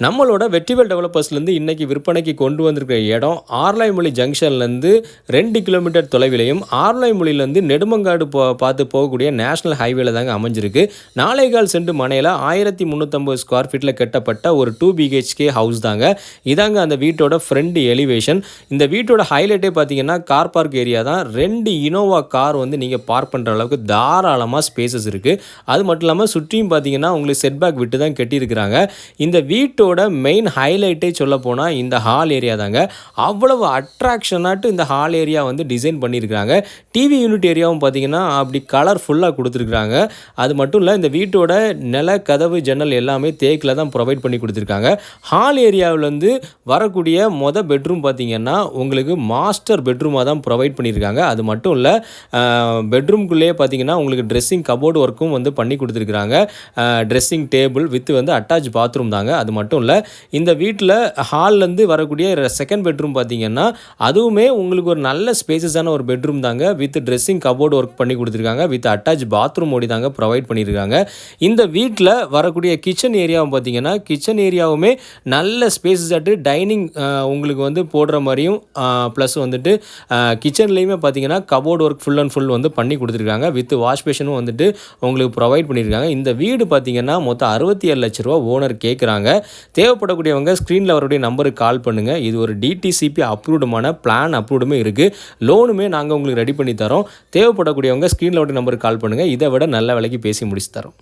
நம்மளோட வெற்றிவேல் டெவலப்பர்ஸ்லேருந்து இன்றைக்கி விற்பனைக்கு கொண்டு வந்திருக்கிற இடம் ஆர்லாய்மொழி ஜங்ஷன்லேருந்து 2 கிலோமீட்டர் தொலைவிலையும் ஆர்லாய்மொழியிலேருந்து நெடுமங்காடு பார்த்து போகக்கூடிய நேஷனல் ஹைவேல தாங்க அமைஞ்சிருக்கு. 4.25 சென்ட் மனையில் 1350 ஸ்கொயர் ஃபீட்டில் கட்டப்பட்ட ஒரு 2 BHK ஹவுஸ் தாங்க. இதாங்க அந்த வீட்டோட ஃப்ரண்ட் எலிவேஷன். இந்த வீட்டோட ஹைலைட்டே பார்த்தீங்கன்னா கார் பார்க் ஏரியா தான். 2 இனோவா கார் வந்து நீங்கள் பார்க் பண்ணுற அளவுக்கு தாராளமாக ஸ்பேசஸ் இருக்குது. அது மட்டும் இல்லாமல் சுற்றியும் பார்த்தீங்கன்னா உங்களுக்கு செட்பேக் விட்டு தான் கட்டியிருக்கிறாங்க. இந்த வீட்டோட மெயின் ஹைலைட்டே சொல்ல போனால் இந்த ஹால் ஏரியா தாங்க. அவ்வளவு அட்ராக்ஷனாட்டு இந்த ஹால் ஏரியா வந்து டிசைன் பண்ணியிருக்கிறாங்க. டிவி யூனிட் ஏரியாவும் பார்த்தீங்கன்னா அப்படி கலர்ஃபுல்லாக கொடுத்துருக்குறாங்க. அது மட்டும் இல்லை, இந்த வீட்டோட நில கதவு ஜன்னல் எல்லாமே தேக்கில் தான் ப்ரொவைட் பண்ணி கொடுத்துருக்காங்க. ஹால் ஏரியாவிலேருந்து வரக்கூடிய பெட்ரூம் பார்த்தீங்கன்னா உங்களுக்கு மாஸ்டர் பெட்ரூமாக தான் ப்ரொவைட் பண்ணியிருக்காங்க. அது மட்டும் இல்லை, பெட்ரூம்குள்ளேயே பார்த்தீங்கன்னா உங்களுக்கு ட்ரெஸ்ஸிங் கபோர்டு ஒர்க்கும் வந்து பண்ணி கொடுத்துருக்குறாங்க. ட்ரெஸ்ஸிங் டேபிள் வித் வந்து அட்டாச் பாத்ரூம் தாங்க. அது மட்டும் இல்லை, இந்த வீட்டில் ஹால்லேருந்து வரக்கூடிய செகண்ட் பெட்ரூம் பார்த்தீங்கன்னா அதுவுமே உங்களுக்கு ஒரு நல்ல ஸ்பேசஸான ஒரு பெட்ரூம் தாங்க. வித் ட்ரெஸ்ஸிங் கபோர்டு ஒர்க் பண்ணி கொடுத்துருக்காங்க. வித் அட்டாச் பாத்ரூம் ஓடி தாங்க ப்ரொவைட் பண்ணியிருக்காங்க. இந்த வீட்டில் வரக்கூடிய கிச்சன் ஏரியாவும் பார்த்தீங்கன்னா கிச்சன் ஏரியாவுமே நல்ல ஸ்பேசஸ் ஆட்டு டைனிங் உங்களுக்கு வந்து போடுற மாதிரியும் ப்ளஸ் வந்துட்டு கிச்சன்லேயுமே பார்த்தீங்கன்னா cupboard work full and full வந்து பண்ணி கொடுத்துருக்காங்க. வித் வாஷ் பேஷனும் வந்துட்டு உங்களுக்கு ப்ரொவைட் பண்ணியிருக்காங்க. இந்த வீடு பார்த்தீங்கன்னா மொத்தம் 67 லட்ச ரூபா ஓனர் கேட்குறாங்க. தேவைப்படக்கூடியவங்க ஸ்க்ரீனில் வரக்கூடிய நம்பருக்கு கால் பண்ணுங்கள். இது ஒரு டிடிசிபி அப்ரூவ்டுமான பிளான் அப்ரூவ்டுமே இருக்குது. லோனுமே நாங்கள் உங்களுக்கு ரெடி பண்ணி தரோம். தேவைப்படக்கூடியவங்க ஸ்க்ரீனில் வரக்கூடிய நம்பருக்கு கால் பண்ணுங்கள். இதை விட நல்ல விலைக்கு பேசி முடிச்சு தரோம்.